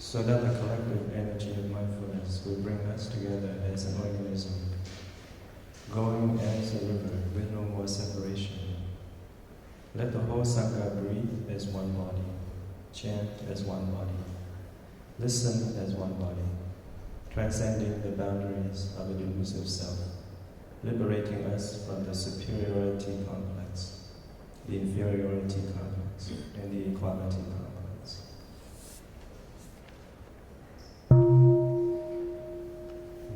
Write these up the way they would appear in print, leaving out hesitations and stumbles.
so that the collective energy of mindfulness will bring us together as an organism, going as a river with no more separation. Let the whole Sangha breathe as one body, chant as one body, listen as one body, transcending the boundaries of a delusive self, liberating us from the superiority complex, the inferiority complex, and the equality complex.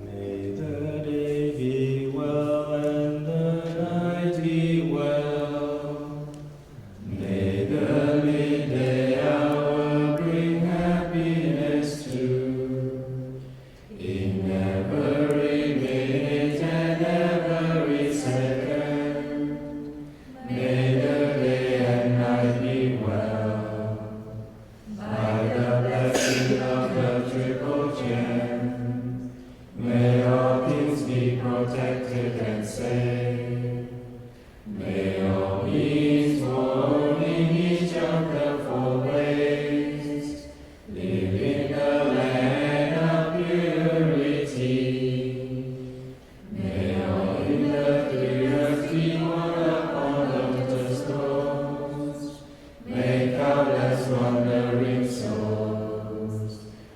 May the day be well and the night be well. May the midday hour bring happiness too. In every minute and every second, may the day and night be well. By the blessing of the triple gem, may all things be protected and safe. May all beings born in each of the four ways live in the land of purity. May all in the three earths be one upon lotus thrones. May countless wandering souls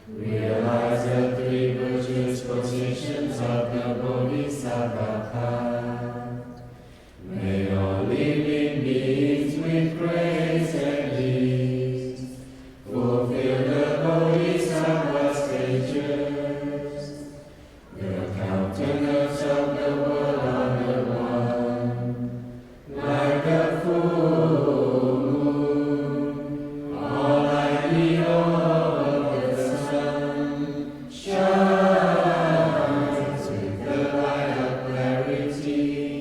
realize the three virtuous positions of the Bodhisattva path. May all living beings with grace and ease fulfill the Bodhisattva stages. The countenance of the world honored one, like a full moon, all like the orb of the sun, shines with the light of clarity.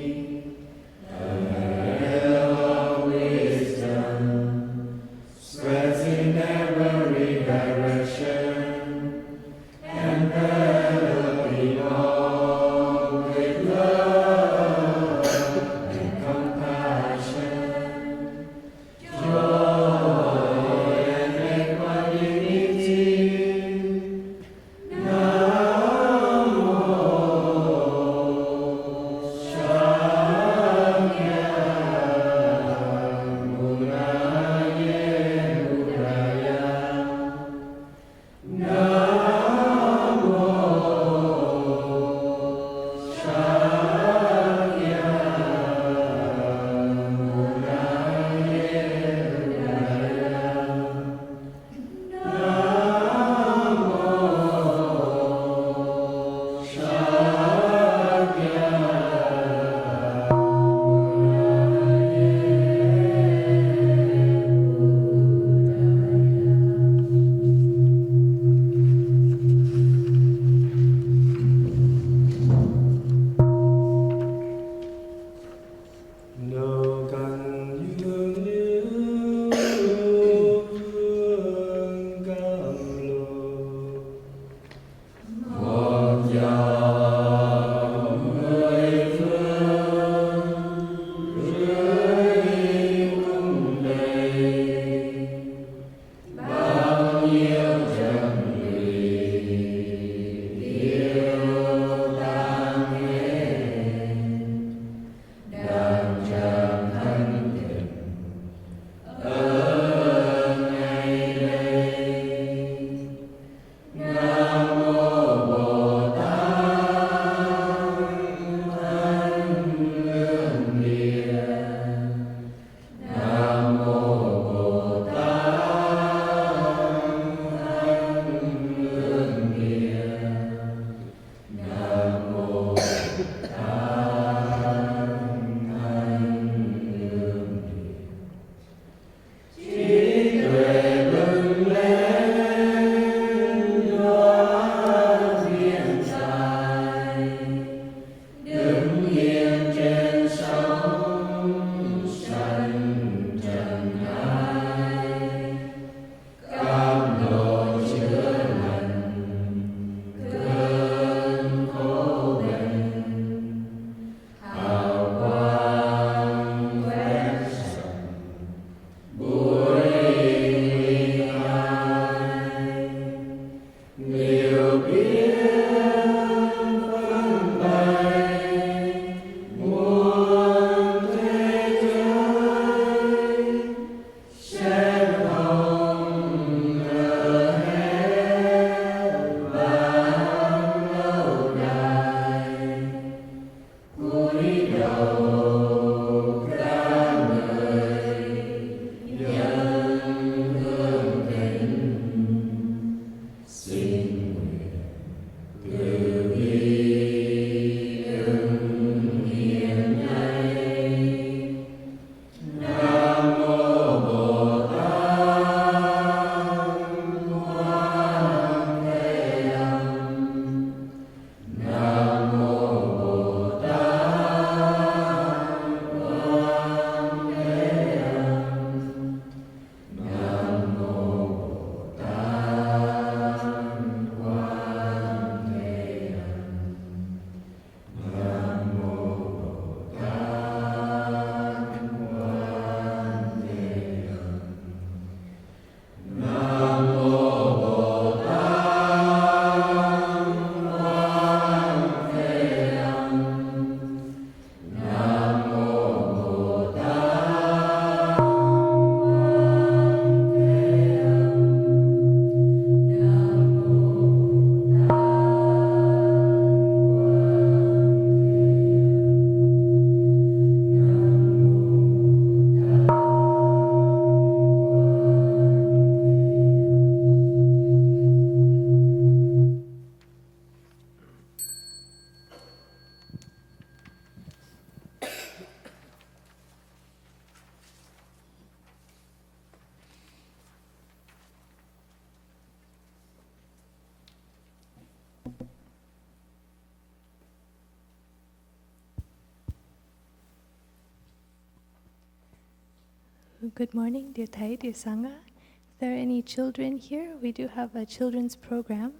Good morning, dear Thai, dear Sangha. If there are any children here, we do have a children's program.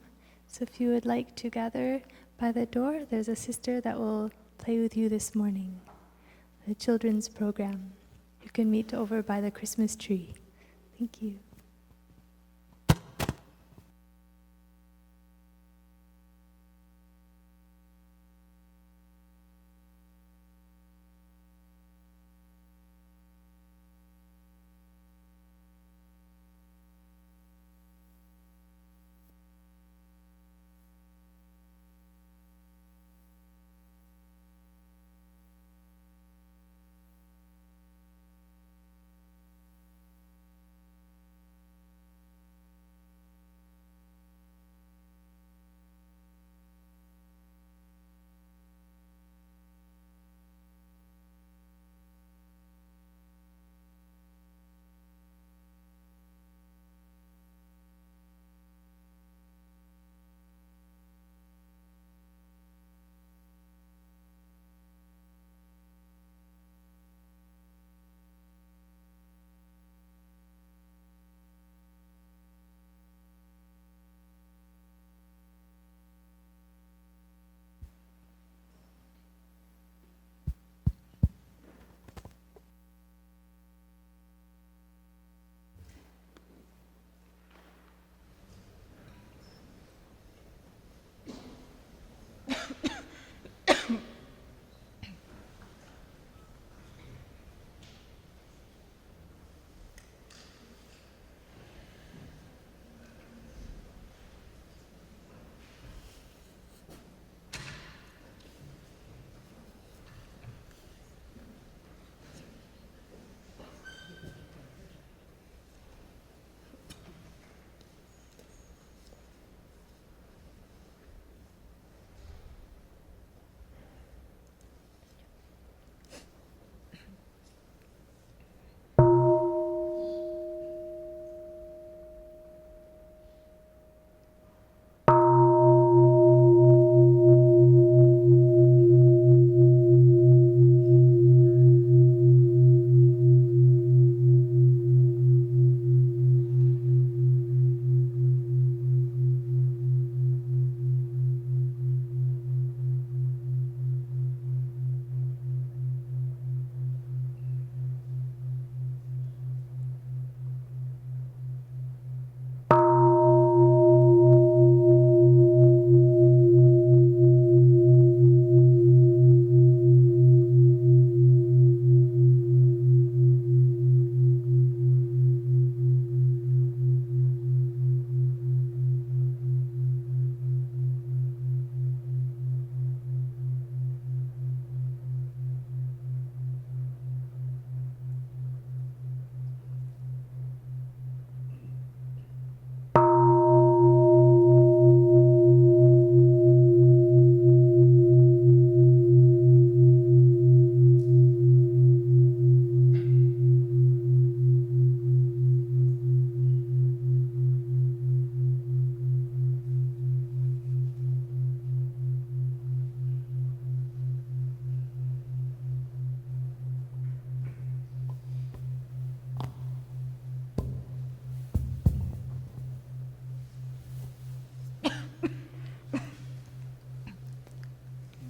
So if you would like to gather by the door, there's a sister that will play with you this morning. The children's program. You can meet over by the Christmas tree. Thank you.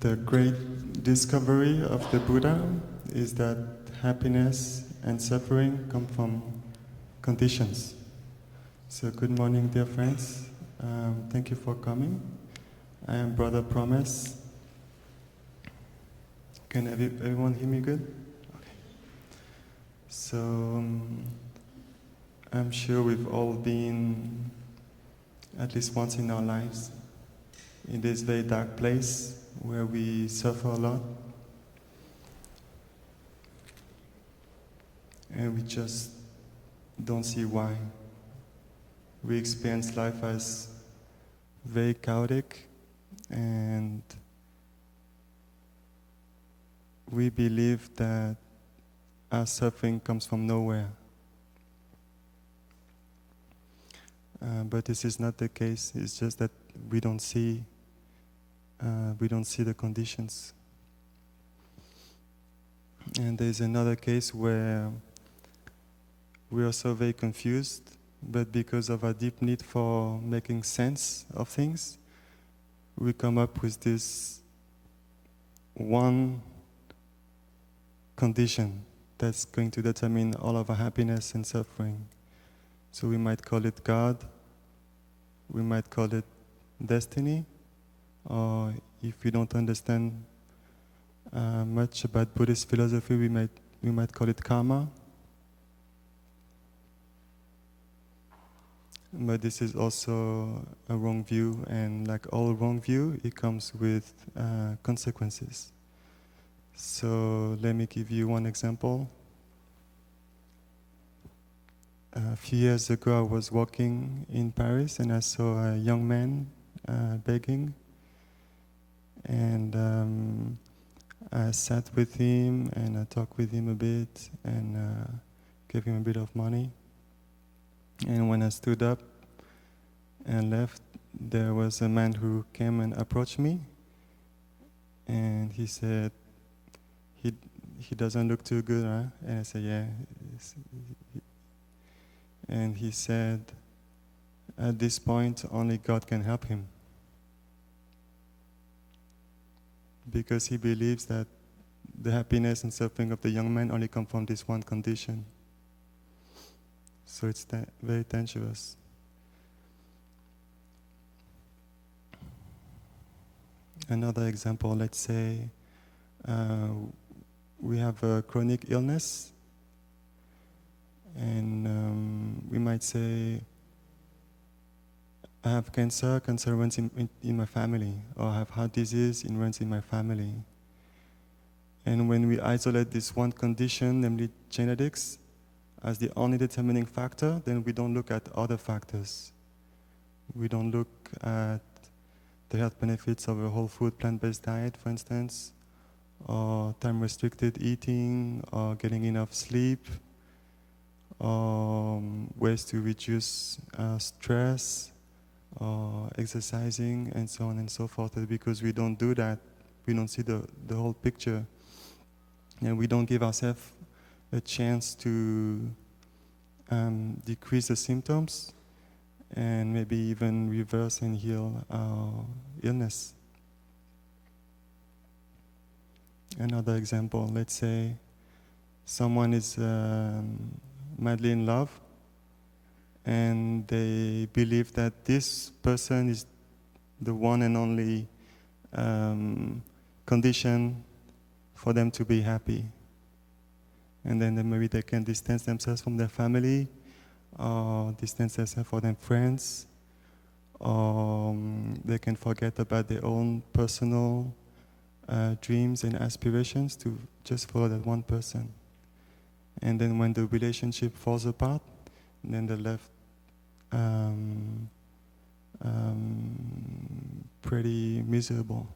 The great discovery of the Buddha is that happiness and suffering come from conditions. So good morning, dear friends. Thank you for coming. I am Brother Promise. Can everyone hear me good? Okay. So I'm sure we've all been, at least once in our lives, in this very dark place where we suffer a lot and we just don't see why. We experience life as very chaotic and we believe that our suffering comes from nowhere. But this is not the case. It's just that we don't see the conditions. And there's another case where we are so very confused, but because of our deep need for making sense of things, we come up with this one condition that's going to determine all of our happiness and suffering. So we might call it God, we might call it destiny, or if we don't understand much about Buddhist philosophy, we might call it karma. But this is also a wrong view, and like all wrong view, it comes with consequences. So let me give you one example. A few years ago, I was walking in Paris, and I saw a young man begging, and I sat with him, and I talked with him a bit, and gave him a bit of money. And when I stood up and left, there was a man who came and approached me, and he said, he doesn't look too good, huh? And I said, yeah. And he said, at this point, only God can help him. Because he believes that the happiness and suffering of the young man only come from this one condition. So it's very dangerous. Another example, let's say we have a chronic illness, and we might say, I have cancer runs in my family, or I have heart disease, it runs in my family. And when we isolate this one condition, namely genetics, as the only determining factor, then we don't look at other factors. We don't look at the health benefits of a whole food plant-based diet, for instance, or time-restricted eating, or getting enough sleep, or ways to reduce stress, or exercising, and so on and so forth. Because we don't do that, we don't see the whole picture, and we don't give ourselves a chance to decrease the symptoms and maybe even reverse and heal our illness. Another example, let's say someone is madly in love, and they believe that this person is the one and only condition for them to be happy. And then maybe they can distance themselves from their family, or distance themselves from their friends, or they can forget about their own personal dreams and aspirations to just follow that one person. And then when the relationship falls apart, then they're left pretty miserable.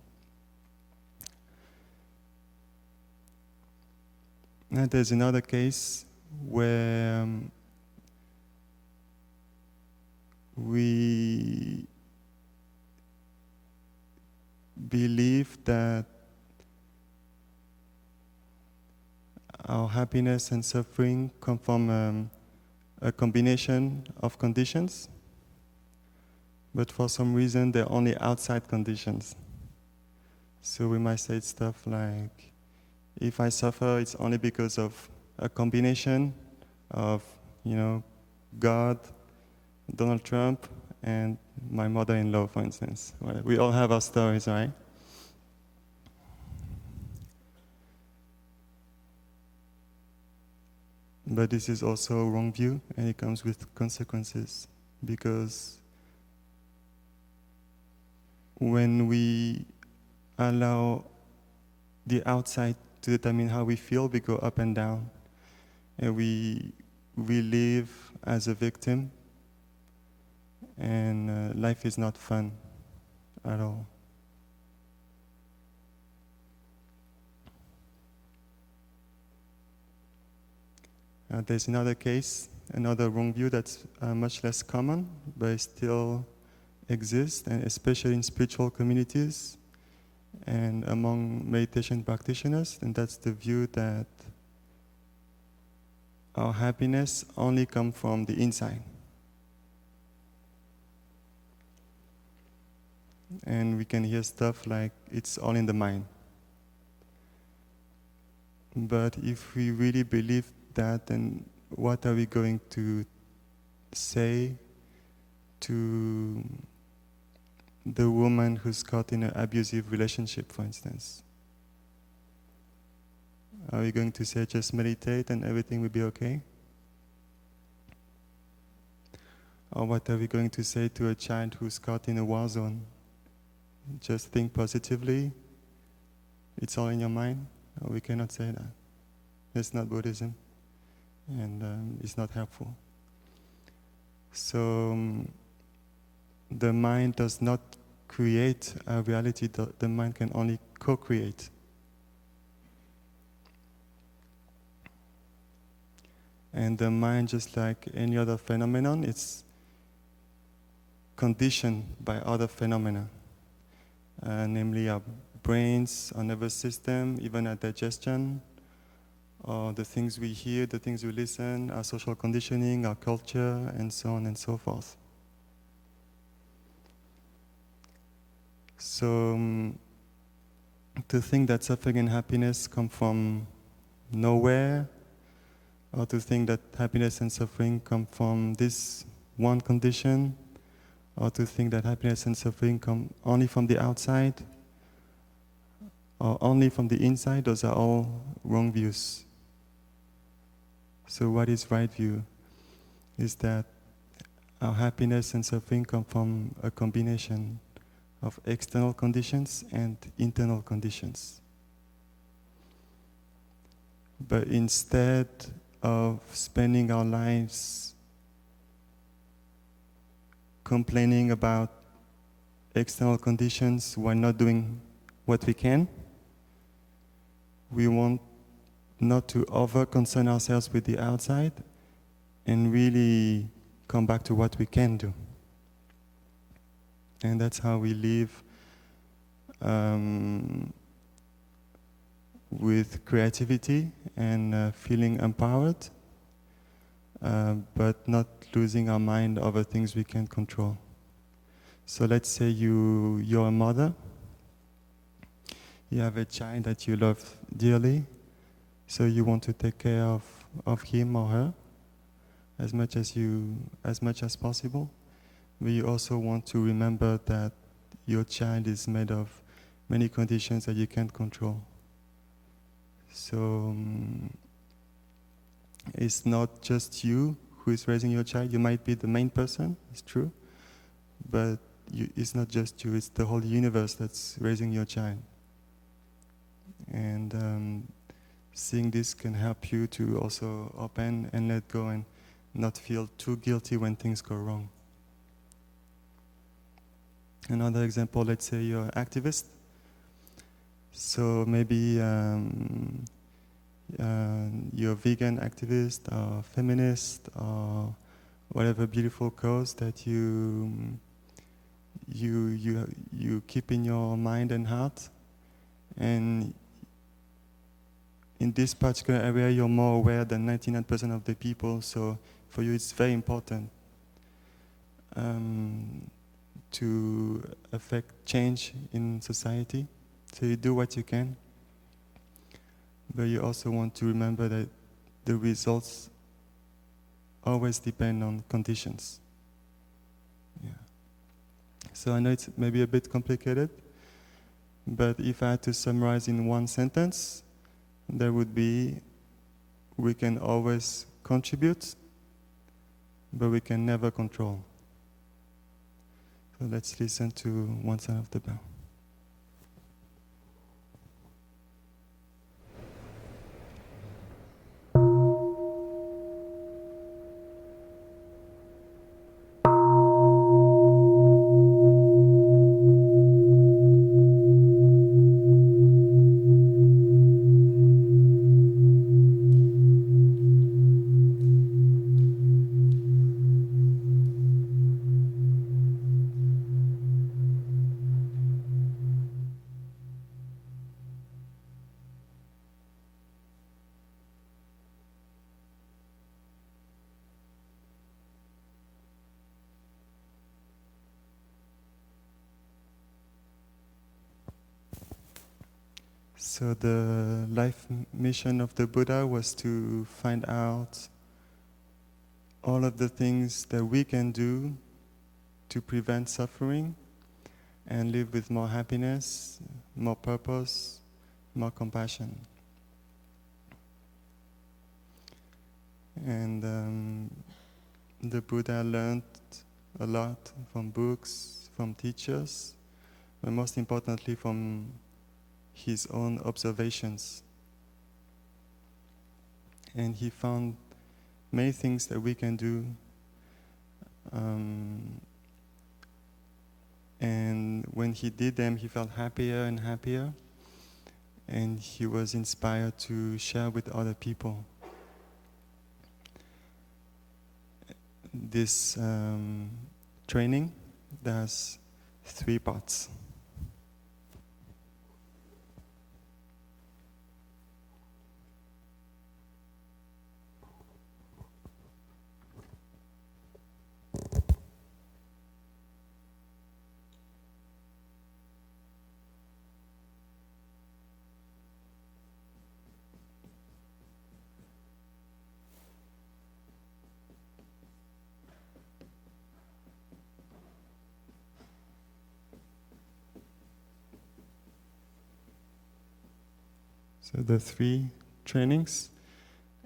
Now there's another case where we believe that our happiness and suffering come from a combination of conditions, but for some reason they're only outside conditions. So we might say stuff like, if I suffer, it's only because of a combination of, God, Donald Trump, and my mother-in-law, for instance. Well, we all have our stories, right? But this is also a wrong view, and it comes with consequences, because when we allow the outside to determine how we feel, we go up and down, and we live as a victim, and life is not fun at all. There's another case, another wrong view that's much less common, but it still exists, and especially in spiritual communities and among meditation practitioners, and that's the view that our happiness only comes from the inside. And we can hear stuff like it's all in the mind. But if we really believe that, then what are we going to say to the woman who's caught in an abusive relationship, for instance? Are we going to say just meditate and everything will be okay? Or what are we going to say to a child who's caught in a war zone? Just think positively, it's all in your mind? Or we cannot say that. It's not Buddhism, and it's not helpful. So the mind does not create a reality, the mind can only co-create. And the mind, just like any other phenomenon, it's conditioned by other phenomena, namely our brains, our nervous system, even our digestion, or the things we hear, the things we listen, our social conditioning, our culture, and so on and so forth. So to think that suffering and happiness come from nowhere, or to think that happiness and suffering come from this one condition, or to think that happiness and suffering come only from the outside, or only from the inside, those are all wrong views. So what is right view is that our happiness and suffering come from a combination of external conditions and internal conditions. But instead of spending our lives complaining about external conditions while not doing what we can, we want not to over-concern ourselves with the outside and really come back to what we can do. And that's how we live with creativity and feeling empowered, but not losing our mind over things we can't control. So let's say you're a mother, you have a child that you love dearly, so you want to take care of him or her as much as possible. But you also want to remember that your child is made of many conditions that you can't control. So it's not just you who is raising your child. You might be the main person, it's true, but it's not just you, it's the whole universe that's raising your child. And seeing this can help you to also open and let go and not feel too guilty when things go wrong. Another example, let's say you're an activist. So maybe you're a vegan activist or feminist or whatever beautiful cause that you keep in your mind and heart. And in this particular area, you're more aware than 99% of the people. So for you, it's very important to affect change in society. So you do what you can, but you also want to remember that the results always depend on conditions. Yeah. So I know it's maybe a bit complicated, but if I had to summarize in one sentence, there would be, we can always contribute, but we can never control. So let's listen to one side of the bell. So the life mission of the Buddha was to find out all of the things that we can do to prevent suffering and live with more happiness, more purpose, more compassion. And the Buddha learned a lot from books, from teachers, but most importantly from his own observations. And he found many things that we can do. And when he did them, he felt happier and happier. And he was inspired to share with other people. This training has 3 parts. So the 3 trainings,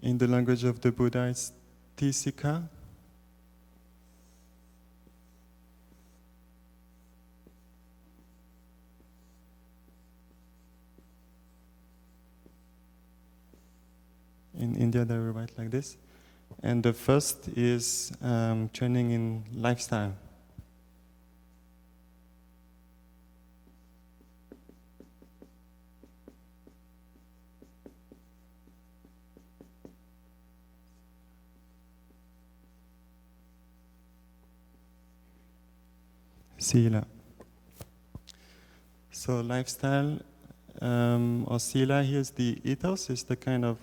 in the language of the Buddha, it's Tisika. In India, they write like this. And the first is training in lifestyle. Sila. So lifestyle or sila, here's the ethos, is the kind of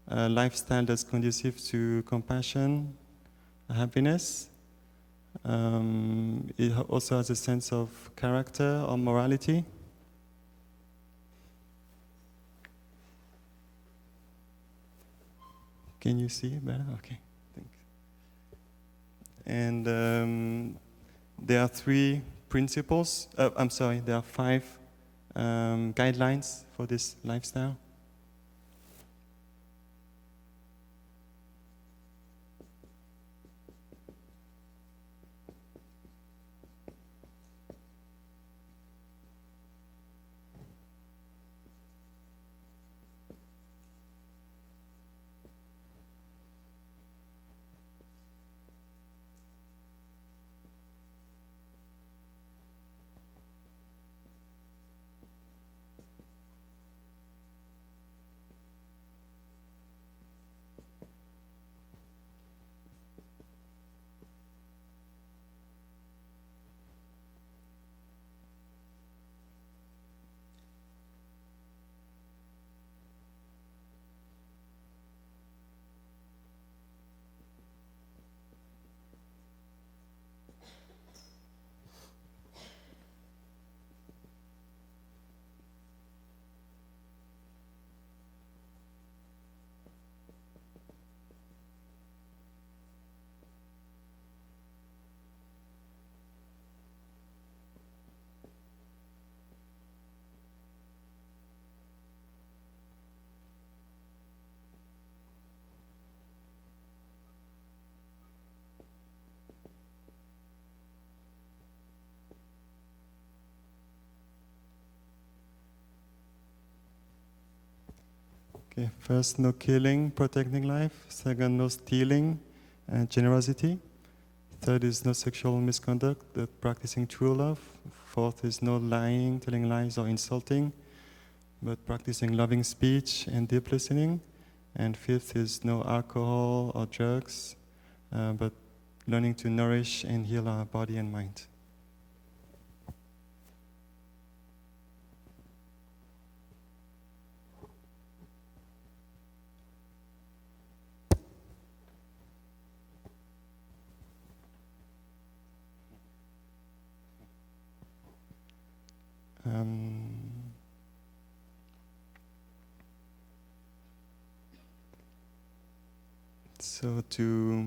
lifestyle that's conducive to compassion, happiness. It also has a sense of character or morality. Can you see it better? Okay, thanks. And there are 3 principles. There are 5 guidelines for this lifestyle. Okay, first, no killing, protecting life. Second, no stealing and generosity. Third is no sexual misconduct, practicing true love. Fourth is no lying, telling lies or insulting, but practicing loving speech and deep listening. And fifth is no alcohol or drugs, but learning to nourish and heal our body and mind. So to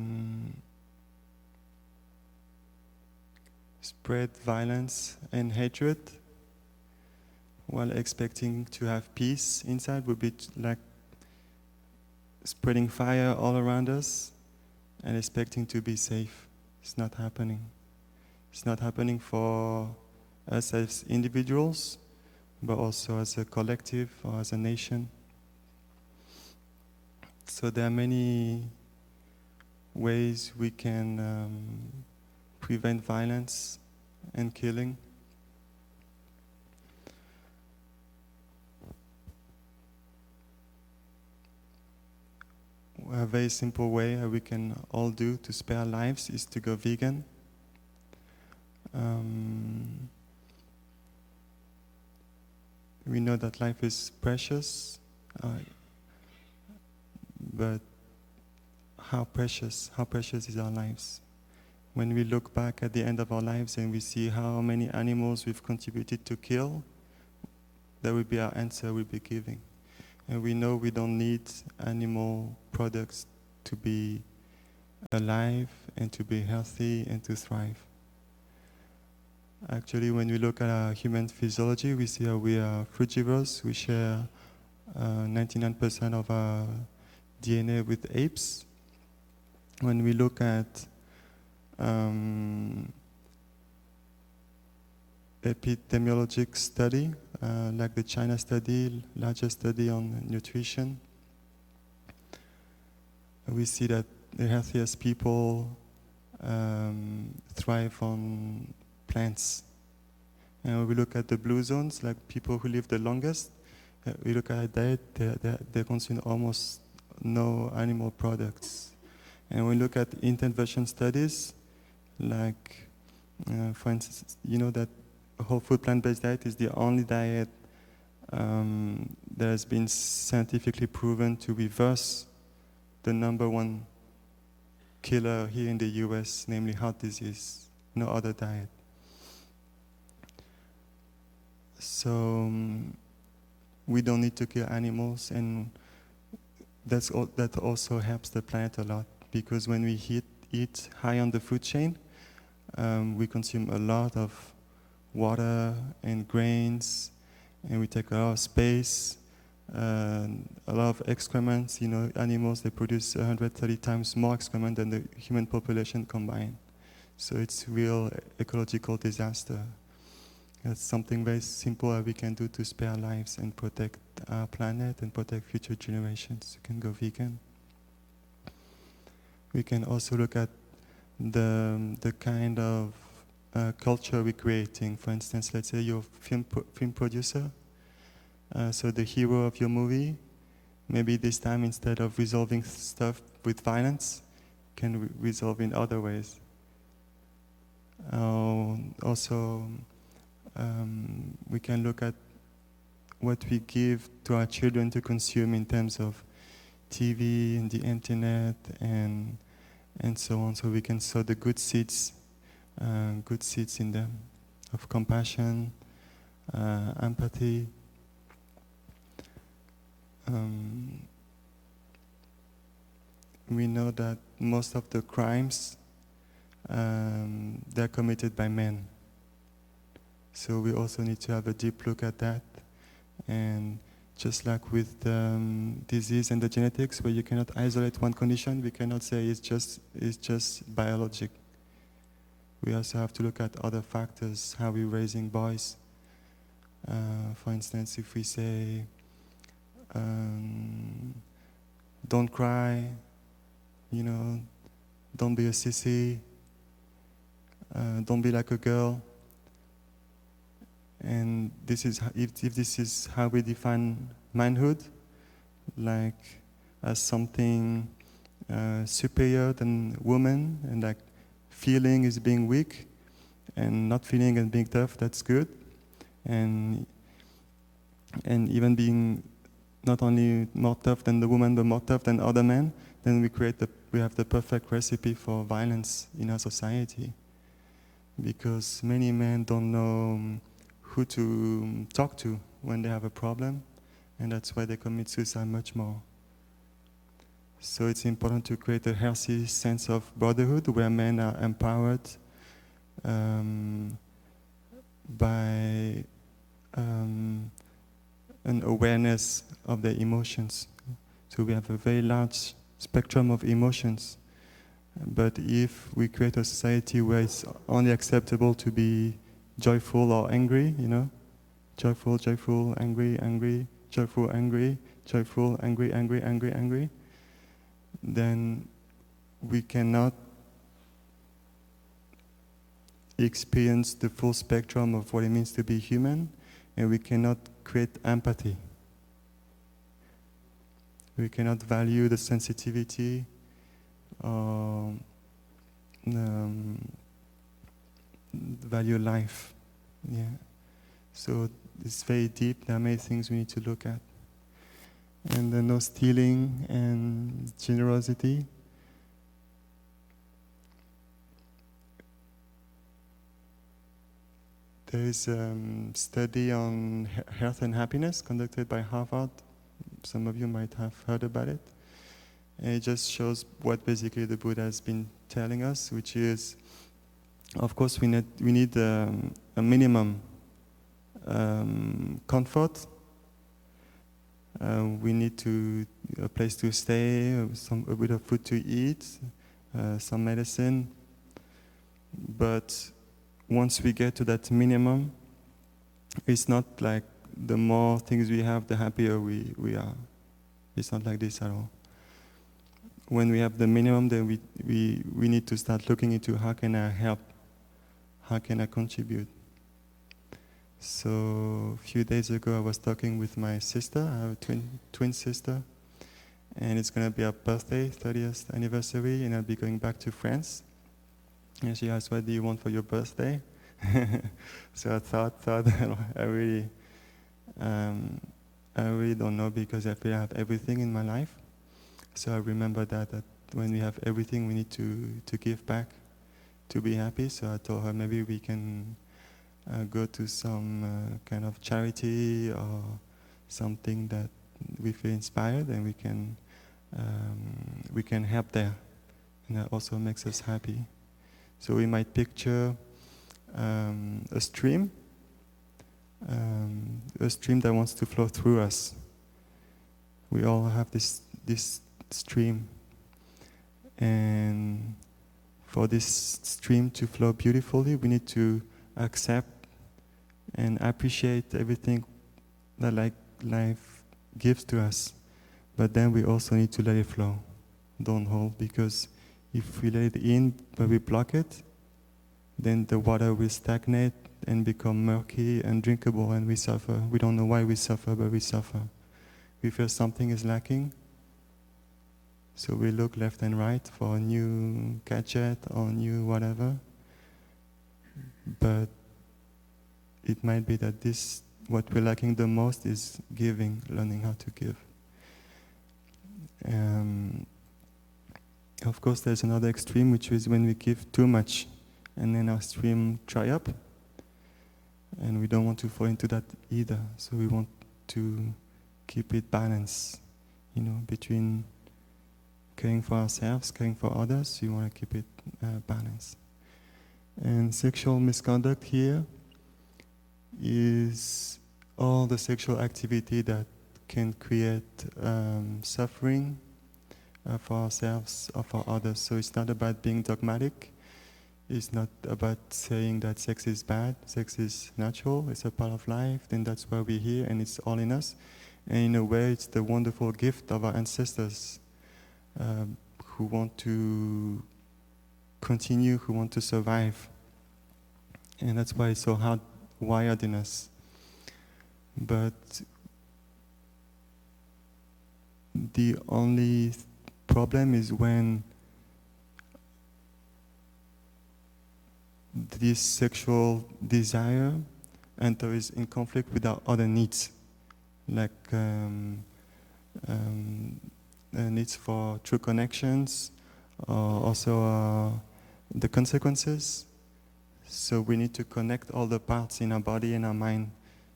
spread violence and hatred while expecting to have peace inside would be like spreading fire all around us and expecting to be safe. It's not happening. It's not happening for us as individuals, but also as a collective or as a nation. So there are many ways we can prevent violence and killing. A very simple way we can all do to spare lives is to go vegan. We know that life is precious, but how precious is our lives? When we look back at the end of our lives and we see how many animals we've contributed to kill, that will be our answer we'll be giving. And we know we don't need animal products to be alive and to be healthy and to thrive. Actually, when we look at our human physiology, we see how we are frugivores. We share 99% of our DNA with apes. When we look at epidemiologic study, like the China study, largest study on nutrition, we see that the healthiest people thrive on plants. And when we look at the blue zones, like people who live the longest, we look at their diet, they consume almost no animal products. And when we look at intervention studies, like, for instance, you know that whole food plant-based diet is the only diet that has been scientifically proven to reverse the number one killer here in the US, namely heart disease. No other diet. So we don't need to kill animals, and that also helps the planet a lot, because when we eat high on the food chain, we consume a lot of water and grains, and we take a lot of space, a lot of excrements. You know, animals, they produce 130 times more excrement than the human population combined. So it's real ecological disaster. It's something very simple that we can do to spare lives and protect our planet and protect future generations. You can go vegan. We can also look at the kind of culture we're creating. For instance, let's say you're a film producer. So the hero of your movie, maybe this time instead of resolving stuff with violence, can resolve in other ways. Also, we can look at what we give to our children to consume in terms of TV and the internet and so on, so we can sow the good seeds in them of compassion, empathy. We know that most of the crimes they're committed by men. So we also need to have a deep look at that. And just like with disease and the genetics, where you cannot isolate one condition, we cannot say it's just biologic. We also have to look at other factors, how we're raising boys. For instance, if we say, don't cry, you know, don't be a sissy, don't be like a girl. And this is if this is how we define manhood, like as something superior than woman, and like feeling is being weak, and not feeling and being tough, that's good, and even being not only more tough than the woman, but more tough than other men, then we have the perfect recipe for violence in our society, because many men don't know who to talk to when they have a problem, and that's why they commit suicide much more. So it's important to create a healthy sense of brotherhood where men are empowered by an awareness of their emotions. So we have a very large spectrum of emotions. But if we create a society where it's only acceptable to be joyful or angry, joyful, joyful, angry, angry, joyful, angry, joyful, angry, angry, angry, angry, then we cannot experience the full spectrum of what it means to be human, and we cannot create empathy. We cannot value the sensitivity, value life. Yeah. So it's very deep. There are many things we need to look at. And no stealing and generosity. There is a study on health and happiness conducted by Harvard. Some of you might have heard about it. And it just shows what basically the Buddha has been telling us, which is, of course, we need a minimum comfort. We need a place to stay, a bit of food to eat, some medicine. But once we get to that minimum, it's not like the more things we have, the happier we are. It's not like this at all. When we have the minimum, then we need to start looking into how can I help, how can I contribute. So a few days ago, I was talking with my sister. I have a twin sister, and it's going to be her birthday, 30th anniversary, and I'll be going back to France. And she asked, "What do you want for your birthday?" So I thought I really don't know, because I feel I have everything in my life. So I remember that when we have everything, we need to give back to be happy. So I told her maybe we can go to some kind of charity or something that we feel inspired, and we can help there, and that also makes us happy. So we might picture a stream that wants to flow through us. We all have this stream, and for this stream to flow beautifully, we need to accept and appreciate everything that life gives to us. But then we also need to let it flow. Don't hold, because if we let it in but we block it, then the water will stagnate and become murky and drinkable, and we suffer. We don't know why we suffer, but we suffer. We feel something is lacking, so we look left and right for a new gadget or new whatever. But it might be that what we're lacking the most is giving, learning how to give. Of course, there's another extreme, which is when we give too much, and then our stream dry up. And we don't want to fall into that either. So we want to keep it balanced, between caring for ourselves, caring for others. You want to keep it balanced. And sexual misconduct here is all the sexual activity that can create suffering for ourselves or for others. So it's not about being dogmatic. It's not about saying that sex is bad. Sex is natural. It's a part of life. Then that's why we're here, and it's all in us. And in a way, it's the wonderful gift of our ancestors who want to continue, who want to survive. And that's why it's so hardwired in us. But the only problem is when this sexual desire enters in conflict with our other needs, like needs for true connections, also the consequences. So we need to connect all the parts in our body and our mind,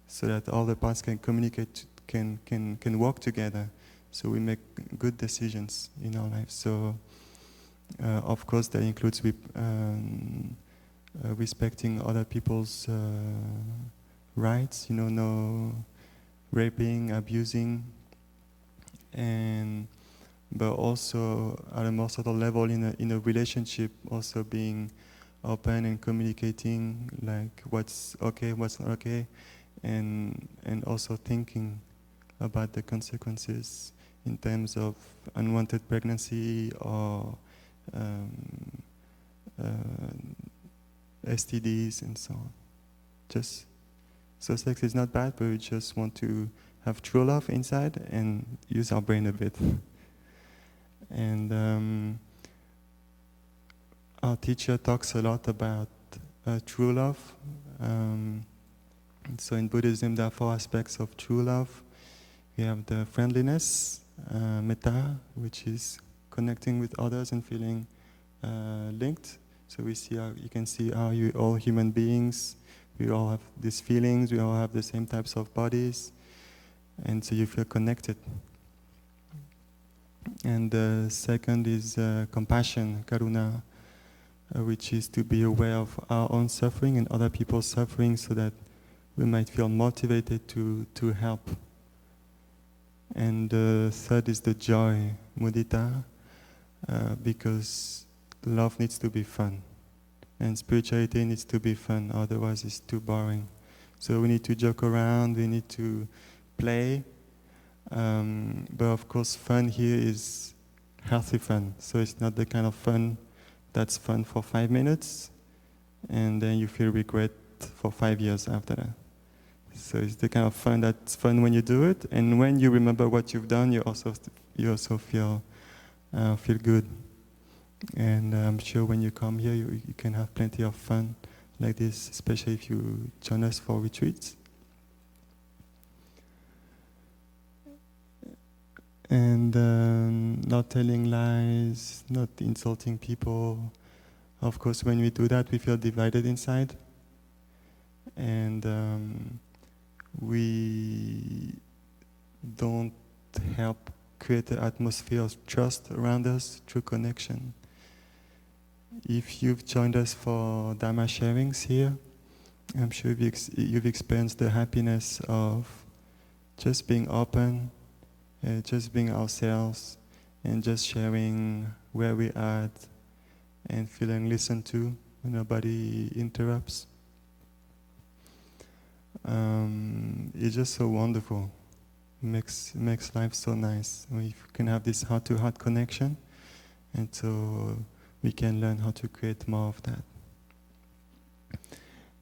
so that all the parts can communicate, can work together. so we make good decisions in our life. So, of course, that includes respecting other people's rights. No raping, abusing, but also at a more subtle level in a relationship, also being open and communicating, like what's okay, what's not okay, and also thinking about the consequences in terms of unwanted pregnancy or STDs and so on. So sex is not bad, but we just want to have true love inside and use our brain a bit. And our teacher talks a lot about true love. So in Buddhism, there are 4 aspects of true love. We have the friendliness, metta, which is connecting with others and feeling linked. So you can see how you all human beings, we all have these feelings, we all have the same types of bodies, and so you feel connected. And the second is compassion, karuna, which is to be aware of our own suffering and other people's suffering so that we might feel motivated to help. And the third is the joy, mudita, because love needs to be fun. And spirituality needs to be fun, otherwise it's too boring. So we need to joke around, we need to play. But of course fun here is healthy fun. So it's not the kind of fun that's fun for 5 minutes and then you feel regret for 5 years after that. So it's the kind of fun that's fun when you do it, and when you remember what you've done, you also feel good. And I'm sure when you come here, you can have plenty of fun like this, especially if you join us for retreats. And not telling lies, not insulting people. Of course, when we do that, we feel divided inside. And we don't help create an atmosphere of trust around us through connection. If you've joined us for Dharma sharings here, I'm sure you've experienced the happiness of just being open, just being ourselves, and just sharing where we're at, and feeling listened to, nobody interrupts. It's just so wonderful. Makes life so nice. We can have this heart-to-heart connection, and so we can learn how to create more of that.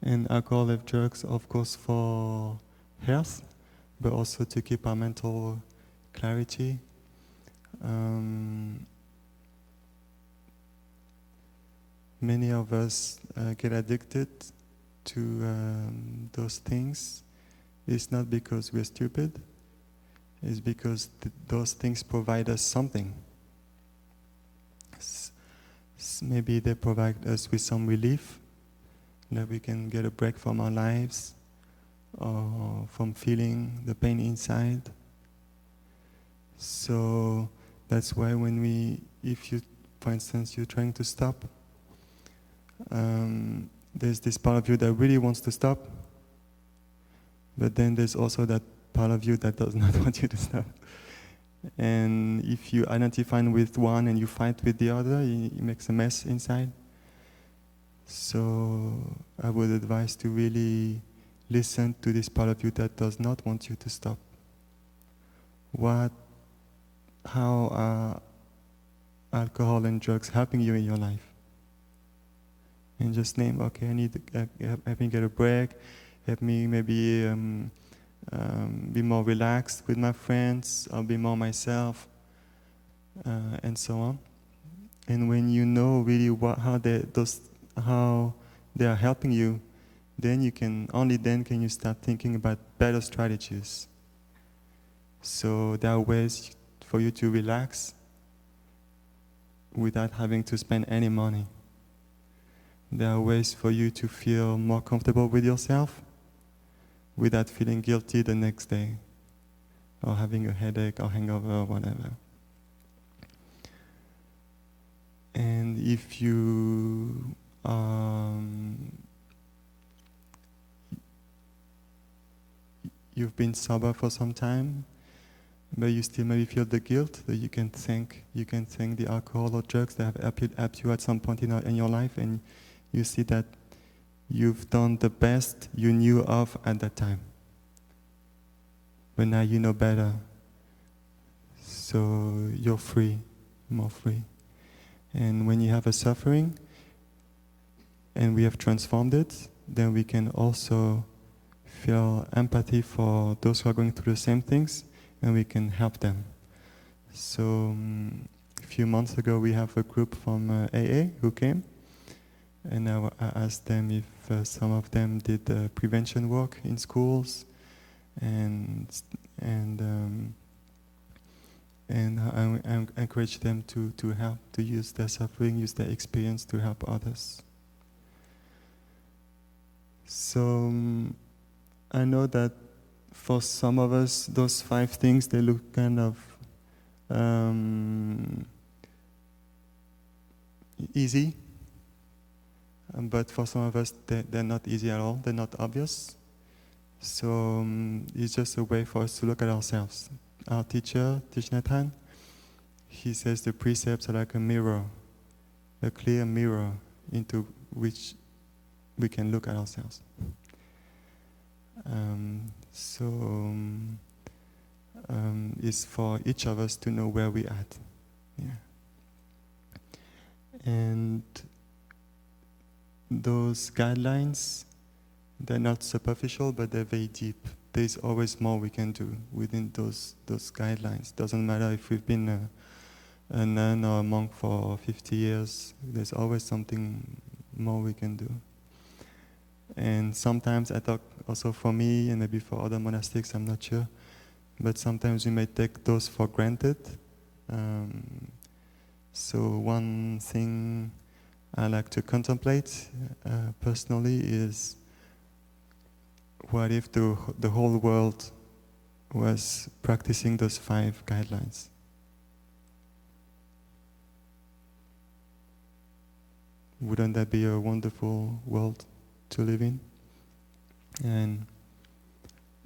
And alcohol and drugs, of course, for health, but also to keep our mental clarity. Many of us get addicted to those things. It's not because we're stupid. It's because those things provide us something. Maybe they provide us with some relief, that we can get a break from our lives, or from feeling the pain inside. So that's why for instance, you're trying to stop, there's this part of you that really wants to stop, but then there's also that part of you that does not want you to stop. And if you identify with one and you fight with the other, it makes a mess inside. So I would advise to really listen to this part of you that does not want you to stop. How are alcohol and drugs helping you in your life? And just name, okay, I need to help me get a break, help me maybe be more relaxed with my friends, I'll be more myself, and so on. And when you know really how they are helping you, then can you start thinking about better strategies. So there are ways for you to relax without having to spend any money. There are ways for you to feel more comfortable with yourself without feeling guilty the next day or having a headache or hangover or whatever. And if you've been sober for some time, but you still maybe feel the guilt, that you can thank the alcohol or drugs that have helped you at some point in your life, and you see that you've done the best you knew of at that time. But now you know better, so you're free, more free. And when you have a suffering, and we have transformed it, then we can also feel empathy for those who are going through the same things, and we can help them. So a few months ago, we have a group from AA who came, and I asked them if some of them did prevention work in schools, and I encourage them to help, to use their suffering, use their experience to help others. So I know that for some of us, those 5 things, they look kind of easy, but for some of us, they're not easy at all, they're not obvious. So it's just a way for us to look at ourselves. Our teacher, Thich Nhat Hanh, he says the precepts are like a mirror, a clear mirror into which we can look at ourselves. It's for each of us to know where we're at. Yeah. And those guidelines, they're not superficial, but they're very deep. There's always more we can do within those guidelines. Doesn't matter if we've been a nun or a monk for 50 years, there's always something more we can do. And sometimes I talk also for me and maybe for other monastics, I'm not sure, but sometimes we may take those for granted. So one thing I like to contemplate personally is, what if the whole world was practicing those 5 guidelines? Wouldn't that be a wonderful world to live in? And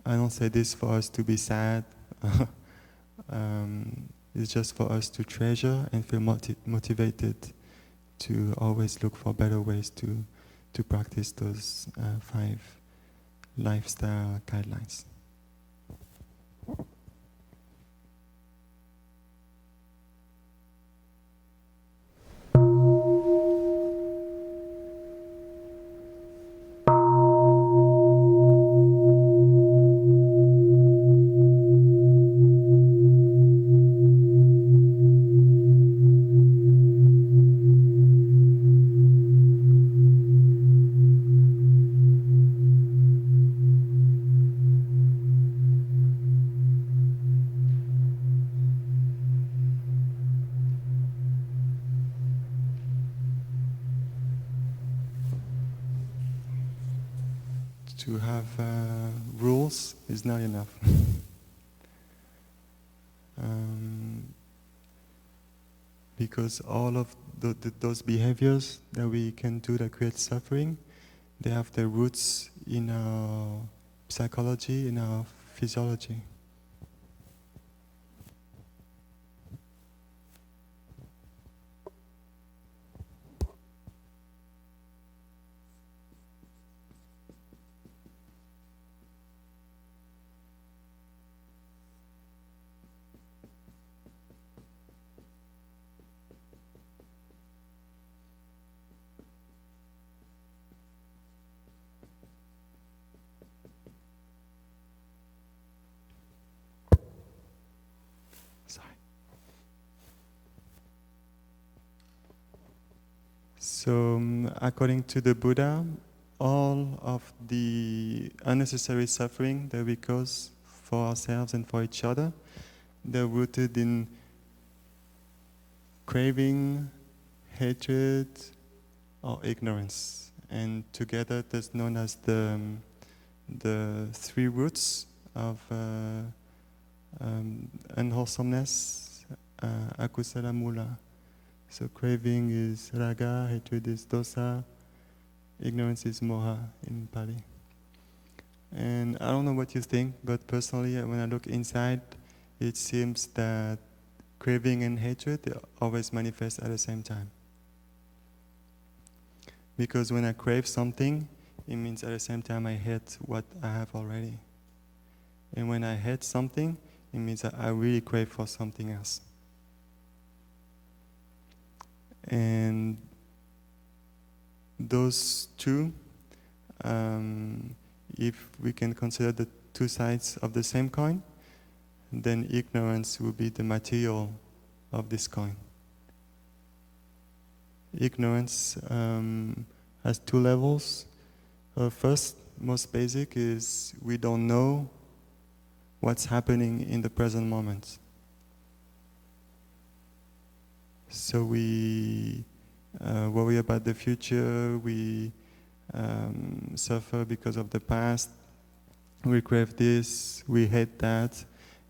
I don't say this for us to be sad. It's just for us to treasure and feel motivated to always look for better ways to practice those 5 lifestyle guidelines. To have rules is not enough. Because all of those behaviors that we can do that create suffering, they have their roots in our psychology, in our physiology. So, according to the Buddha, all of the unnecessary suffering that we cause for ourselves and for each other, they're rooted in craving, hatred, or ignorance. And together that's known as the 3 roots of unwholesomeness, akusala mula. So craving is raga, hatred is dosa, ignorance is moha in Pali. And I don't know what you think, but personally, when I look inside, it seems that craving and hatred always manifest at the same time. Because when I crave something, it means at the same time I hate what I have already. And when I hate something, it means that I really crave for something else. And those two, if we can consider the two sides of the same coin, then ignorance will be the material of this coin. Ignorance has two levels. First, most basic is we don't know what's happening in the present moment. So we worry about the future, we suffer because of the past, we crave this, we hate that,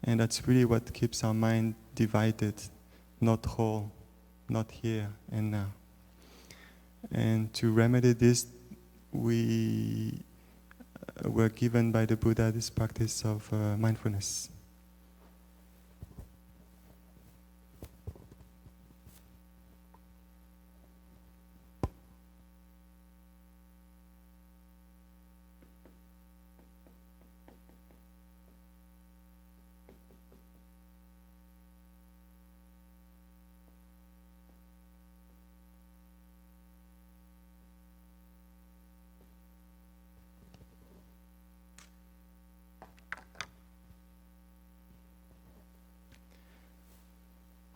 and that's really what keeps our mind divided, not whole, not here and now. And to remedy this, we were given by the Buddha this practice of mindfulness.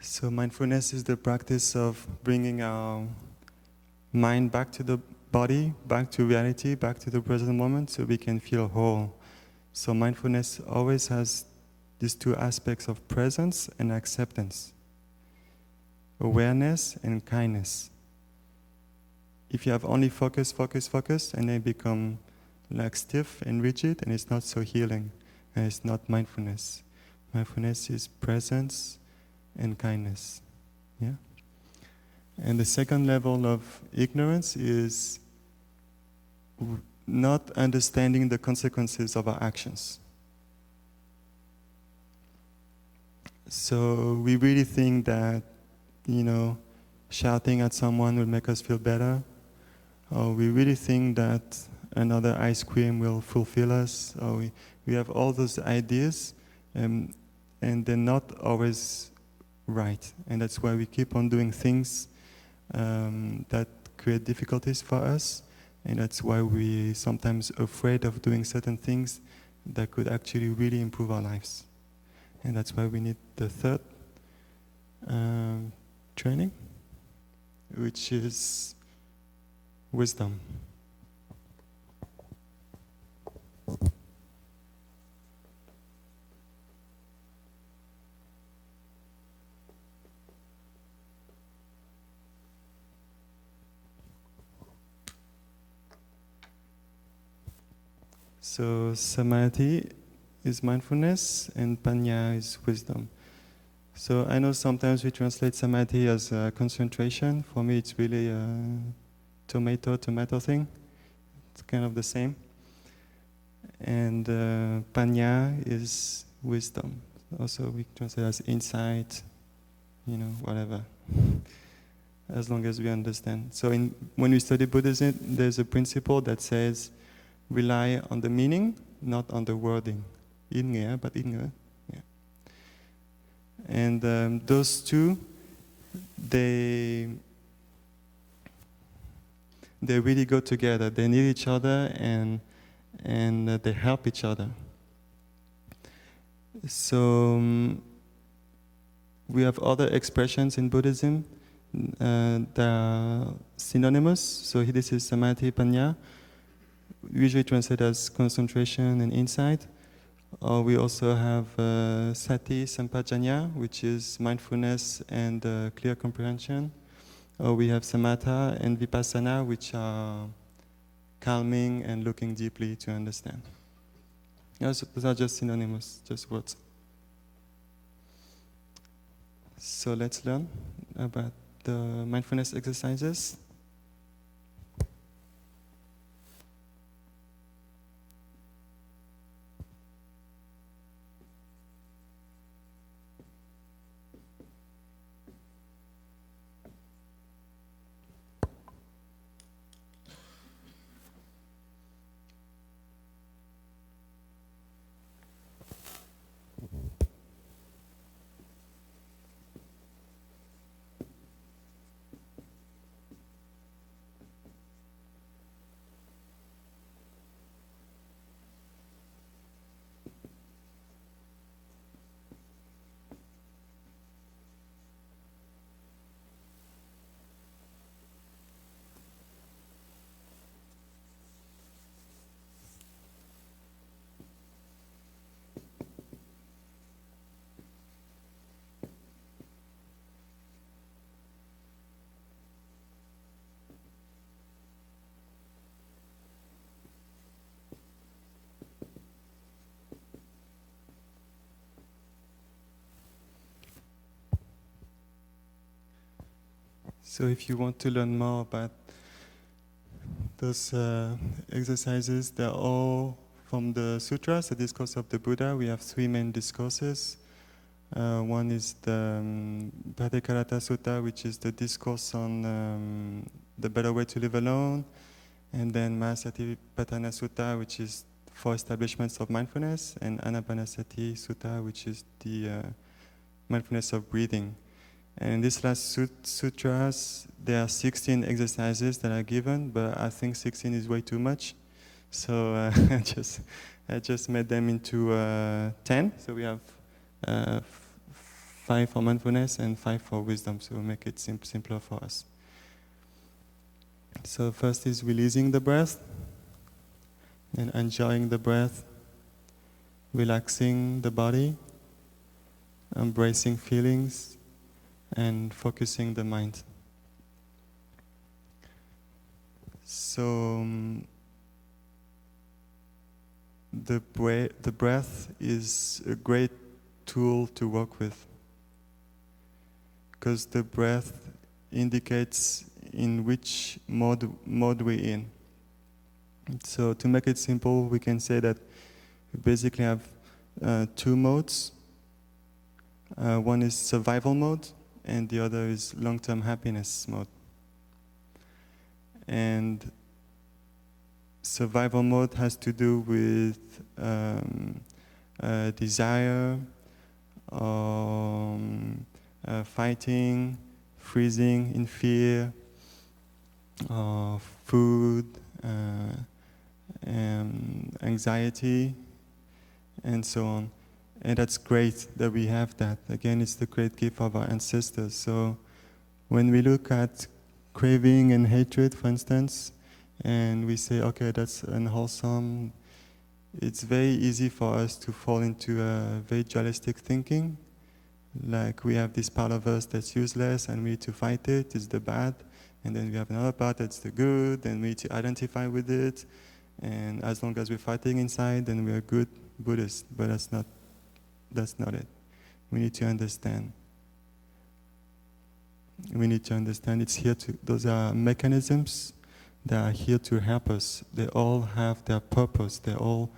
So mindfulness is the practice of bringing our mind back to the body, back to reality, back to the present moment, so we can feel whole. So mindfulness always has these two aspects of presence and acceptance, awareness and kindness. If you have only focus, and then become like stiff and rigid, and it's not so healing, and it's not mindfulness. Mindfulness is presence and kindness. Yeah? And the second level of ignorance is not understanding the consequences of our actions. So we really think that, shouting at someone will make us feel better, or we really think that another ice cream will fulfill us, or we have all those ideas, and they're not always right. And that's why we keep on doing things that create difficulties for us, and that's why we sometimes afraid of doing certain things that could actually really improve our lives. And that's why we need the third training, which is wisdom. So samadhi is mindfulness and panya is wisdom. So I know sometimes we translate samadhi as concentration. For me it's really a tomato thing. It's kind of the same. And panya is wisdom. Also we translate as insight, whatever. As long as we understand. So when we study Buddhism, there's a principle that says rely on the meaning, not on the wording. In nghĩa, but in nghĩa. Yeah. And those two, they really go together. They need each other, and they help each other. So we have other expressions in Buddhism that are synonymous. So this is samadhi, panya. Usually translated as concentration and insight. We also have sati, sampajanya, which is mindfulness and clear comprehension. We have samatha and vipassana, which are calming and looking deeply to understand. Those are just synonymous, just words. So let's learn about the mindfulness exercises. So if you want to learn more about those exercises, they're all from the sutras, the discourse of the Buddha. We have 3 main discourses. One is the Bhattikarata Sutta, which is the discourse on the better way to live alone. And then Mahasatipatthana Sutta, which is 4 establishments of mindfulness. And Anapanasati Sutta, which is the mindfulness of breathing. And in these last sutras, there are 16 exercises that are given, but I think 16 is way too much. So I just made them into 10. So we have 5 for mindfulness and 5 for wisdom, so we'll make it simpler for us. So first is releasing the breath, and enjoying the breath, relaxing the body, embracing feelings, and focusing the mind. So the breath is a great tool to work with, because the breath indicates in which mode we're in. So to make it simple, we can say that we basically have 2 modes. One is survival mode, and the other is long-term happiness mode. And survival mode has to do with desire, fighting, freezing in fear, food, anxiety, and so on. And that's great that we have that. Again, it's the great gift of our ancestors. So when we look at craving and hatred, for instance, and we say, okay, that's unwholesome, it's very easy for us to fall into a very dualistic thinking. Like we have this part of us that's useless and we need to fight it, it's the bad. And then we have another part that's the good, and we need to identify with it. And as long as we're fighting inside, then we are good Buddhists. But that's not it. We need to understand. We need to understand it's here to, those are mechanisms that are here to help us. They all have their purpose. They're all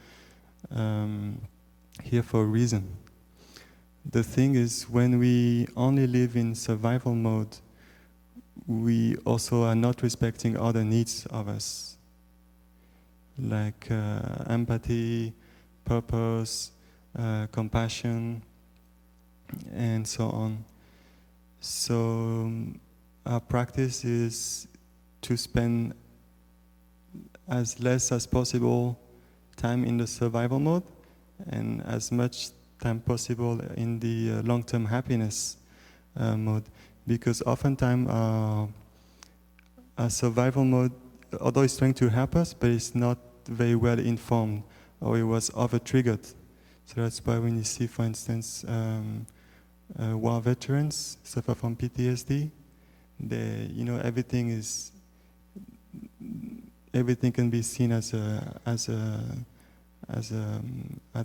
here for a reason. The thing is, when we only live in survival mode, we also are not respecting other needs of us, like empathy, purpose, compassion, and so on. So our practice is to spend as less as possible time in the survival mode and as much time possible in the long-term happiness mode, because oftentimes our survival mode, although it's trying to help us, but it's not very well informed, or it was over-triggered. So that's why when you see, for instance, war veterans suffer from PTSD, everything can be seen as a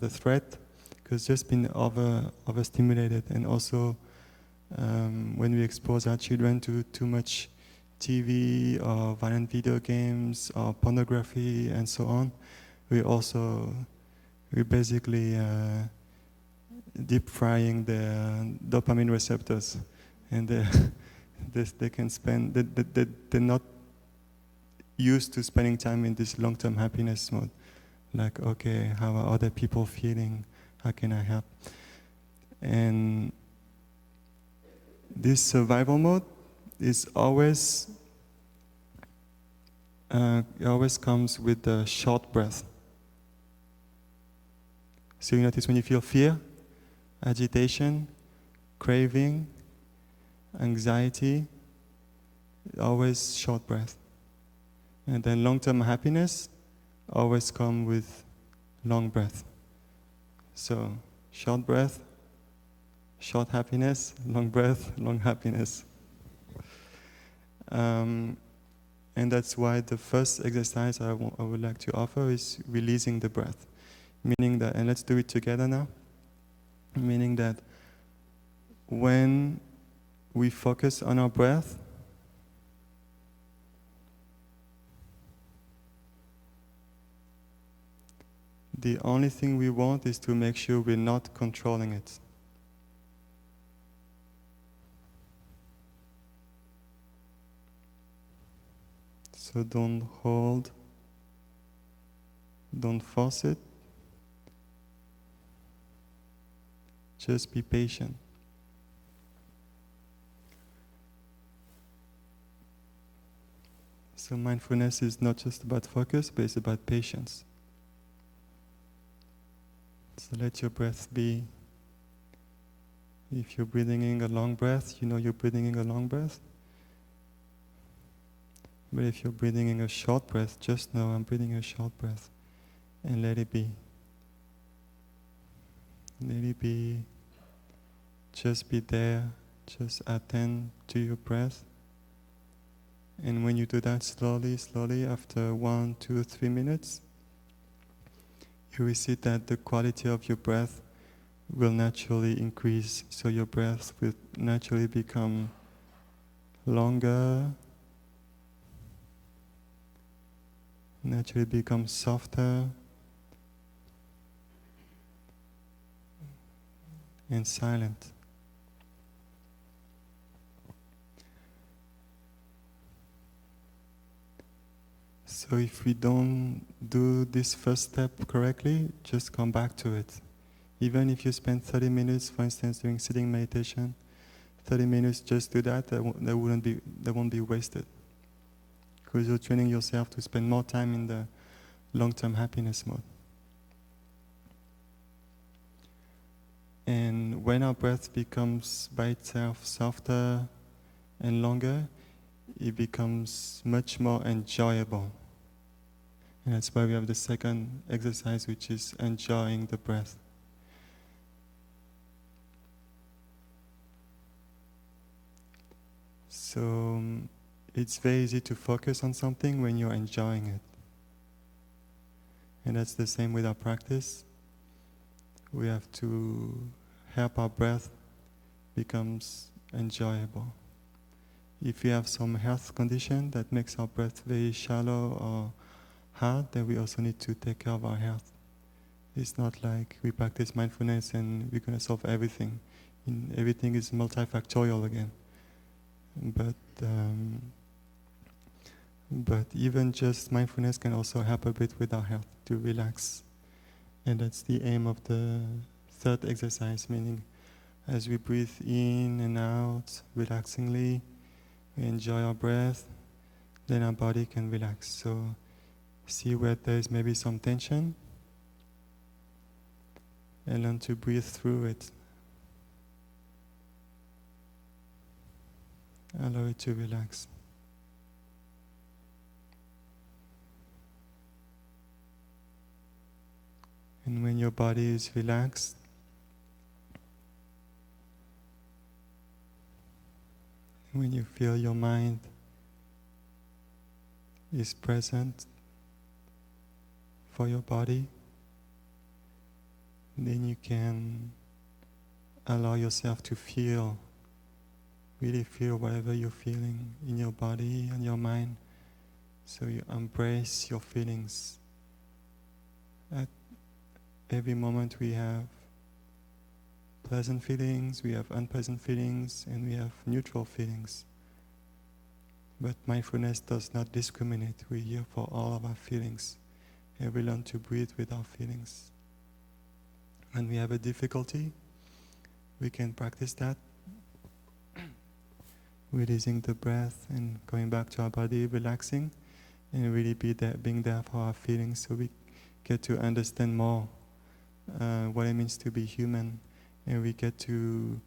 threat, because just been overstimulated, and also when we expose our children to too much TV or violent video games or pornography and so on, we basically deep frying the dopamine receptors, and they can spend. They're not used to spending time in this long-term happiness mode. Like, okay, how are other people feeling? How can I help? And this survival mode is always it always comes with a short breath. So you notice when you feel fear, agitation, craving, anxiety, always short breath. And then long-term happiness always come with long breath. So short breath, short happiness, long breath, long happiness. And that's why the first exercise I would like to offer is releasing the breath. Meaning that, and let's do it together now, meaning that when we focus on our breath, the only thing we want is to make sure we're not controlling it. So don't hold, don't force it. Just be patient. So mindfulness is not just about focus, but it's about patience. So let your breath be. If you're breathing in a long breath, you know you're breathing in a long breath. But if you're breathing in a short breath, just know I'm breathing a short breath. And let it be. Let it be. Just be there. Just attend to your breath. And when you do that slowly, after 1, 2, 3 minutes, you will see that the quality of your breath will naturally increase. So your breath will naturally become longer, naturally become softer, and silent. So if we don't do this first step correctly, just come back to it. Even if you spend 30 minutes, for instance, doing sitting meditation, 30 minutes, just do that, that won't be wasted. Because you're training yourself to spend more time in the long-term happiness mode. And when our breath becomes by itself softer and longer, it becomes much more enjoyable. And that's why we have the second exercise, which is enjoying the breath. So it's very easy to focus on something when you're enjoying it. And that's the same with our practice. We have to help our breath becomes enjoyable. If we have some health condition that makes our breath very shallow or hard, then we also need to take care of our health. It's not like we practice mindfulness and we're going to solve everything. Everything is multifactorial again. But even just mindfulness can also help a bit with our health to relax. And that's the aim of the third exercise, meaning as we breathe in and out relaxingly, we enjoy our breath, then our body can relax. So see where there is maybe some tension and learn to breathe through it. Allow it to relax. And when your body is relaxed, when you feel your mind is present for your body, then you can allow yourself to feel Really feel whatever you're feeling in your body and your mind. So you embrace your feelings. At every moment we have pleasant feelings, we have unpleasant feelings, and we have neutral feelings. But mindfulness does not discriminate. We're here for all of our feelings. And we learn to breathe with our feelings. When we have a difficulty, we can practice that. Releasing the breath and going back to our body, relaxing, and really being there for our feelings, so we get to understand more what it means to be human, and we get to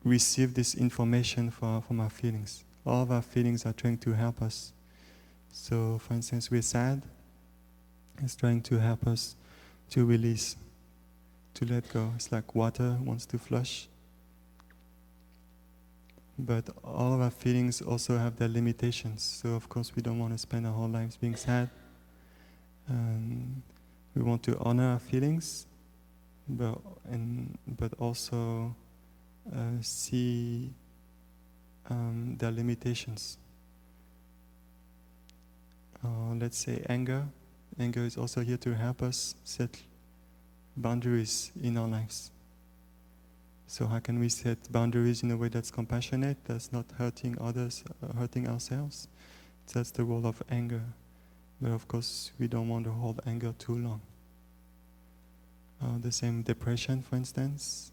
receive this information from our feelings. All of our feelings are trying to help us. So, for instance, we're sad. It's trying to help us to release, to let go. It's like water wants to flush. But all of our feelings also have their limitations. So, of course, we don't want to spend our whole lives being sad. We want to honor our feelings, but also see their limitations. Let's say anger. Anger is also here to help us set boundaries in our lives. So how can we set boundaries in a way that's compassionate, that's not hurting others, hurting ourselves? That's the role of anger. But of course, we don't want to hold anger too long. The same depression, for instance.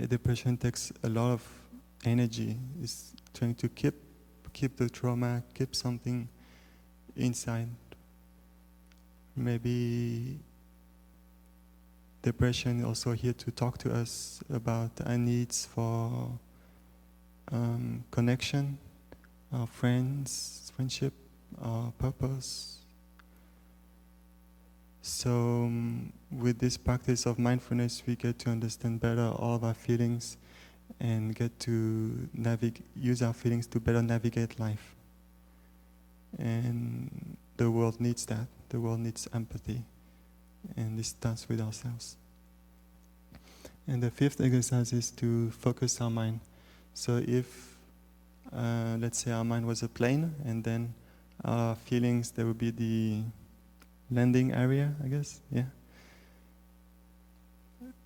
Depression takes a lot of energy. It's trying to keep the trauma, keep something inside. Maybe depression also here to talk to us about our needs for connection, our friendship, our purpose. So with this practice of mindfulness, we get to understand better all of our feelings and get to use our feelings to better navigate life. And the world needs that. The world needs empathy. And this starts with ourselves. And the fifth exercise is to focus our mind. So if, let's say our mind was a plane, and then our feelings, there would be the landing area, I guess, yeah.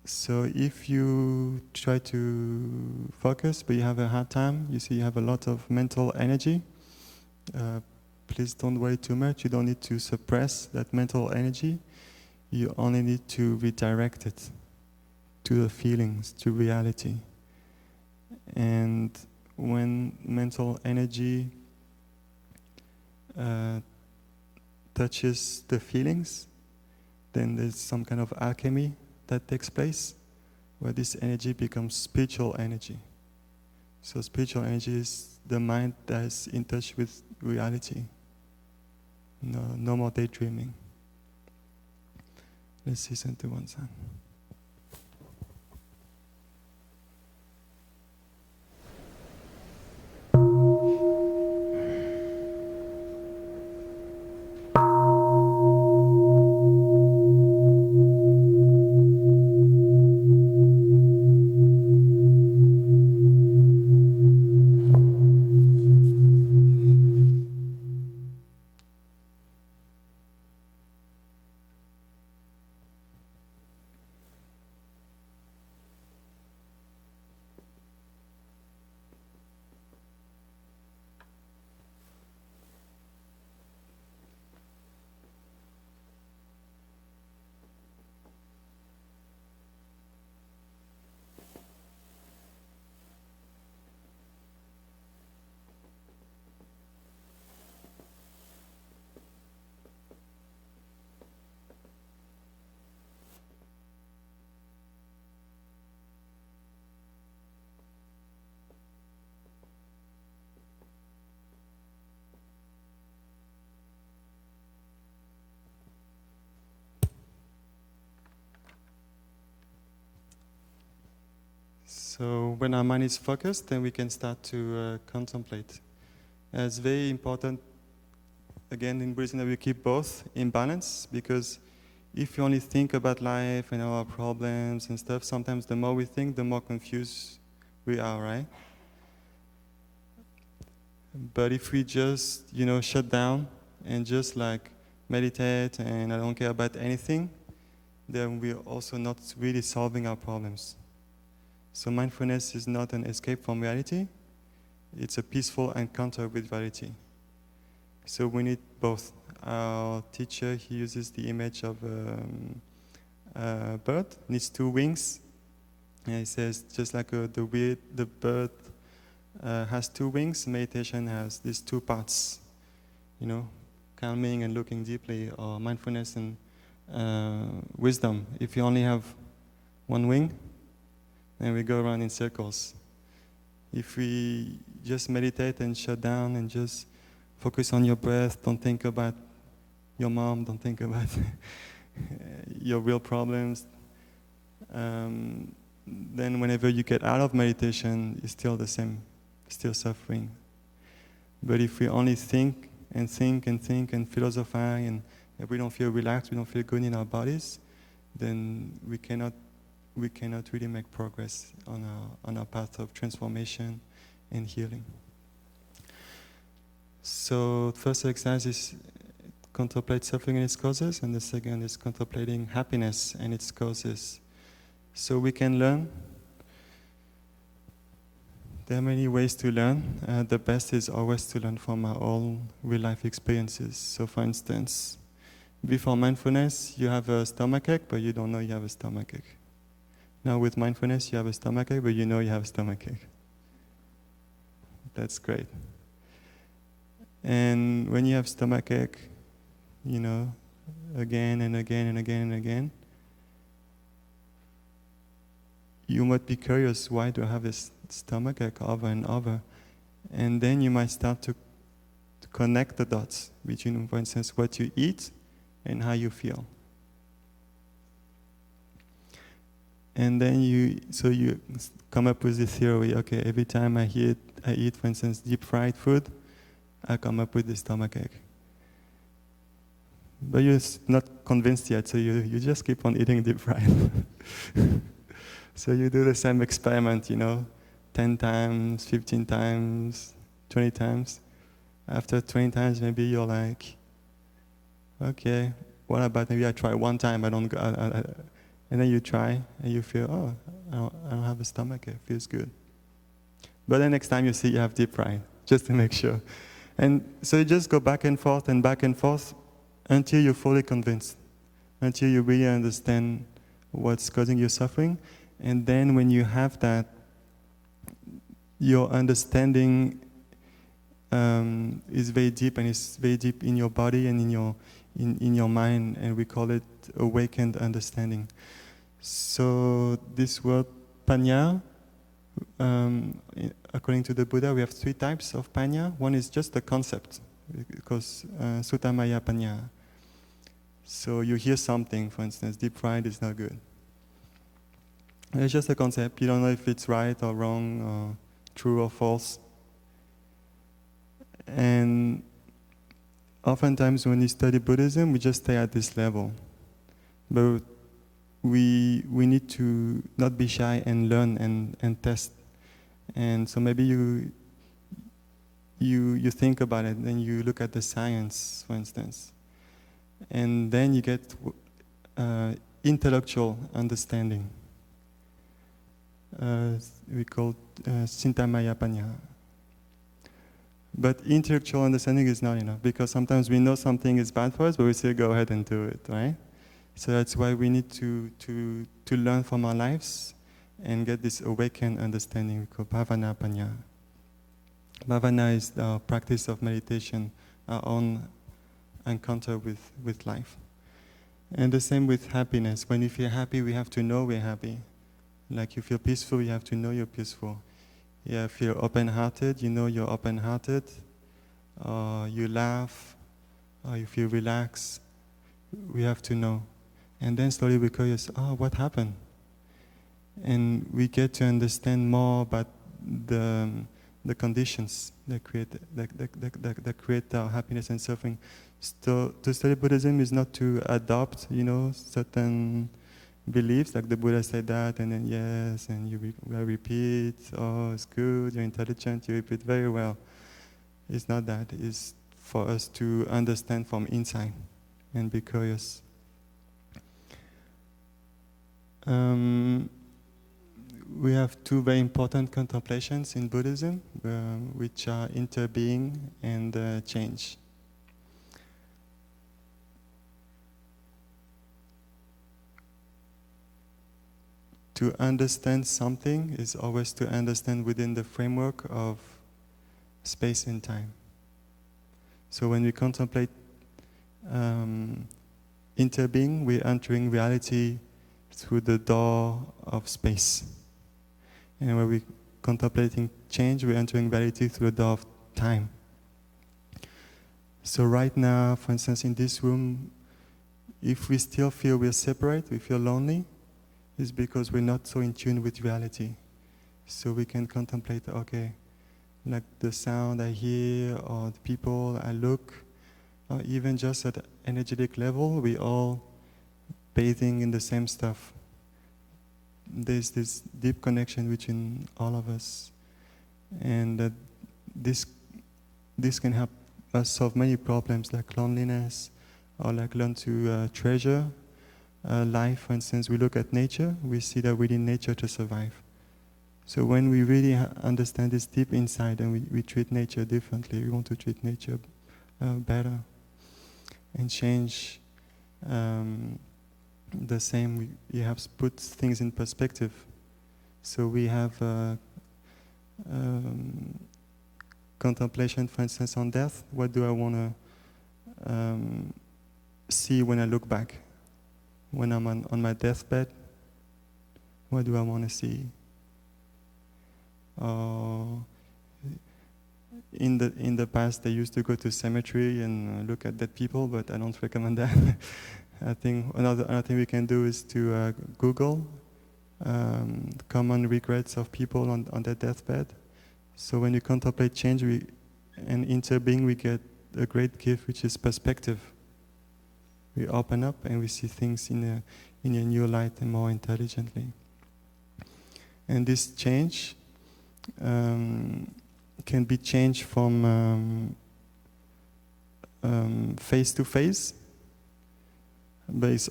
So if you try to focus, but you have a hard time, you see you have a lot of mental energy, please don't worry too much. You don't need to suppress that mental energy. You only need to redirect it to the feelings, to reality. And when mental energy touches the feelings, then there's some kind of alchemy that takes place, where this energy becomes spiritual energy. So spiritual energy is the mind that is in touch with reality. No more daydreaming. Let's listen to one song. So when our mind is focused, then we can start to contemplate. It's very important, again, in Buddhism that we keep both in balance, because if you only think about life and our problems and stuff, sometimes the more we think, the more confused we are, right? But if we just, shut down and just like meditate and I don't care about anything, then we're also not really solving our problems. So mindfulness is not an escape from reality. It's a peaceful encounter with reality. So we need both. Our teacher, he uses the image of a bird, needs two wings. And he says, just like the bird has two wings, meditation has these two parts, calming and looking deeply, or mindfulness and wisdom. If you only have one wing, then we go around in circles. If we just meditate and shut down and just focus on your breath, don't think about your mom, don't think about your real problems, then whenever you get out of meditation, it's still the same, still suffering. But if we only think and think and think and philosophize, and if we don't feel relaxed, we don't feel good in our bodies, then we cannot really make progress on our path of transformation and healing. So first exercise is contemplate suffering and its causes, and the second is contemplating happiness and its causes. So we can learn. There are many ways to learn. The best is always to learn from our own real-life experiences. So for instance, before mindfulness, you have a stomachache, but you don't know you have a stomachache. Now with mindfulness, you have a stomachache, but you know you have a stomachache. That's great. And when you have stomachache, again and again and again and again, you might be curious, why do I have this stomachache over and over? And then you might start to connect the dots between, for instance, what you eat and how you feel. And then you come up with the theory, okay, every time I eat, for instance, deep fried food, I come up with the stomachache. But you're not convinced yet, so you just keep on eating deep fried. So you do the same experiment, 10 times, 15 times, 20 times. After 20 times, maybe you're like, okay, what about maybe I try one time, I don't go, and then you try, and you feel, oh, I don't have a stomach, it feels good. But the next time you see you have deep fried, just to make sure. And so you just go back and forth until you're fully convinced, until you really understand what's causing you suffering. And then when you have that, your understanding is very deep, and it's very deep in your body and in your mind, and we call it awakened understanding. So this word panya, according to the Buddha, we have 3 types of panya. One is just the concept, because sutamaya panya. So you hear something, for instance, deep fried is not good. It's just a concept. You don't know if it's right or wrong, or true or false. And oftentimes when we study Buddhism, we just stay at this level. But we need to not be shy and learn and test. And so maybe you think about it, then you look at the science, for instance. And then you get intellectual understanding. We call Sintamaya Panya. But intellectual understanding is not enough, because sometimes we know something is bad for us, but we still go ahead and do it, right? So that's why we need to learn from our lives and get this awakened understanding we call Bhavana Panya. Bhavana is the practice of meditation, our own encounter with life. And the same with happiness. When you feel happy, we have to know we're happy. Like you feel peaceful, you have to know you're peaceful. Yeah, if you're open-hearted, you know you're open-hearted. You laugh, or you feel relaxed, we have to know. And then slowly we curious, what happened? And we get to understand more about the conditions that create our happiness and suffering. So to study Buddhism is not to adopt, certain beliefs, like the Buddha said that, and then yes, and you repeat, oh, it's good, you're intelligent, you repeat very well. It's not that. It's for us to understand from inside and be curious. We have two very important contemplations in Buddhism, which are interbeing and change. To understand something is always to understand within the framework of space and time. So when we contemplate interbeing, we're entering reality through the door of space. And when we're contemplating change, we're entering reality through the door of time. So right now, for instance, in this room, if we still feel we're separate, we feel lonely, it's because we're not so in tune with reality. So we can contemplate, okay, like the sound I hear or the people I look, or even just at energetic level, we all bathing in the same stuff. There's this deep connection between all of us, and this can help us solve many problems like loneliness, or like learn to treasure life. For instance, we look at nature, we see that we need nature to survive. So when we really understand this deep inside, and we treat nature differently, we want to treat nature better and change. The same, we have to put things in perspective. So we have contemplation, for instance, on death. What do I want to see when I look back? When I'm on my deathbed, what do I want to see? In the past, they used to go to cemetery and look at dead people, but I don't recommend that. I think another thing we can do is to Google common regrets of people on their deathbed. So when you contemplate change and interbeing, we get a great gift, which is perspective. We open up and we see things in a new light and more intelligently. And this change can be changed from phase to phase, based,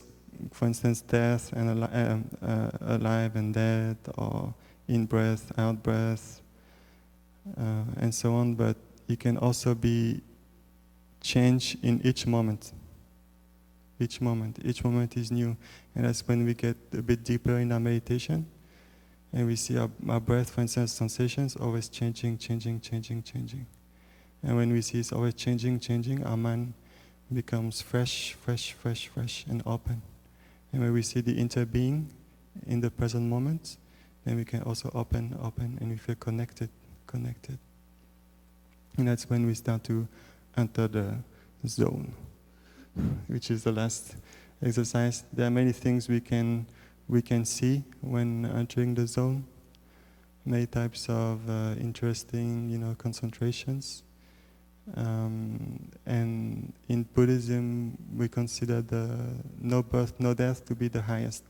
for instance, death and alive and dead, or in breath, out breath, and so on. But it can also be changed in each moment. Each moment is new, and that's when we get a bit deeper in our meditation, and we see our breath, for instance, sensations always changing. And when we see it's always changing, our mind becomes fresh, and open. And when we see the interbeing in the present moment, then we can also open, and we feel connected. And that's when we start to enter the zone, which is the last exercise. There are many things we can see when entering the zone. Many types of interesting, concentrations. And in Buddhism, we consider the no birth, no death to be the highest.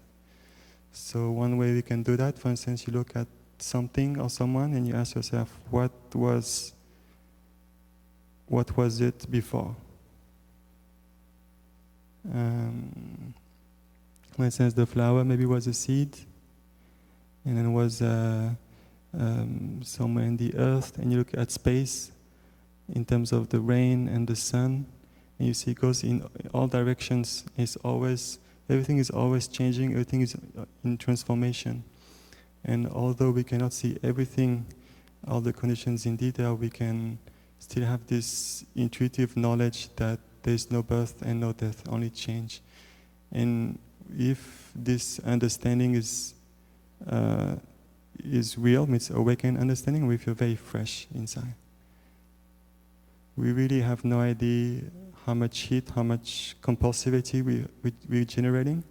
So one way we can do that, for instance, you look at something or someone and you ask yourself, what was it before? For instance, the flower maybe was a seed, and then was somewhere in the earth, and you look at space in terms of the rain and the sun, and you see it goes in all directions. Everything is always changing, everything is in transformation. And although we cannot see everything, all the conditions in detail, we can still have this intuitive knowledge that there is no birth and no death, only change. And if this understanding is real, means awakened understanding, we feel very fresh inside. We really have no idea how much heat, how much compulsivity we're generating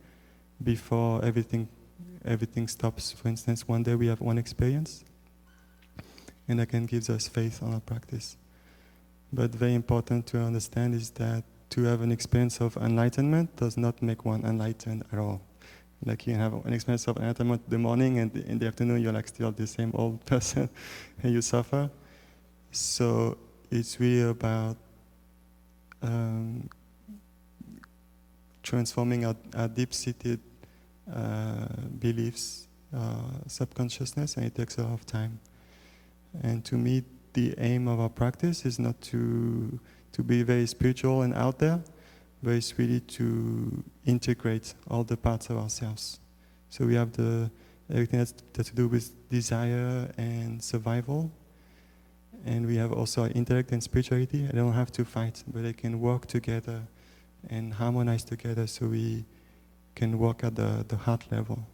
before everything stops. For instance, one day we have one experience, and that can give us faith on our practice. But very important to understand is that to have an experience of enlightenment does not make one enlightened at all. Like you can have an experience of enlightenment in the morning, and in the afternoon you're like still the same old person and you suffer. So it's really about transforming our deep-seated beliefs, subconsciousness, and it takes a lot of time. And to me, the aim of our practice is not to be very spiritual and out there, but it's really to integrate all the parts of ourselves. So we have everything that's to do with desire and survival, and we have also our intellect and spirituality. They don't have to fight, but they can work together and harmonize together, so we can work at the heart level.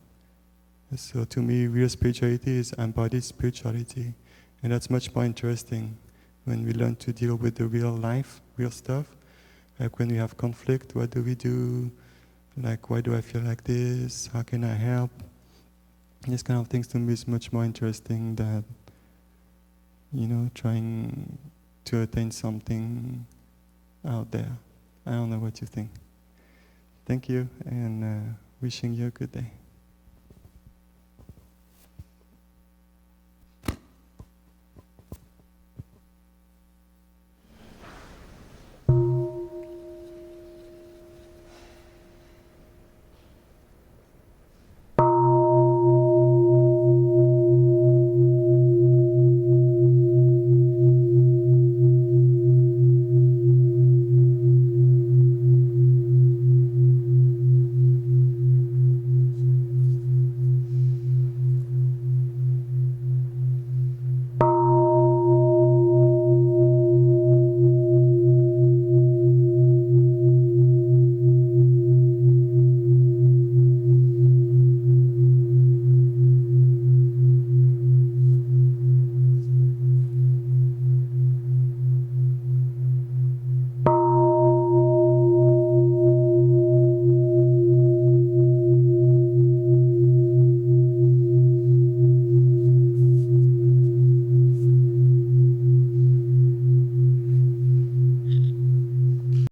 So to me, real spirituality is embodied spirituality, and that's much more interesting when we learn to deal with the real life, real stuff. Like when we have conflict, what do we do? Like, why do I feel like this? How can I help? These kind of things to me is much more interesting than, trying to attain something out there. I don't know what you think. Thank you, and wishing you a good day.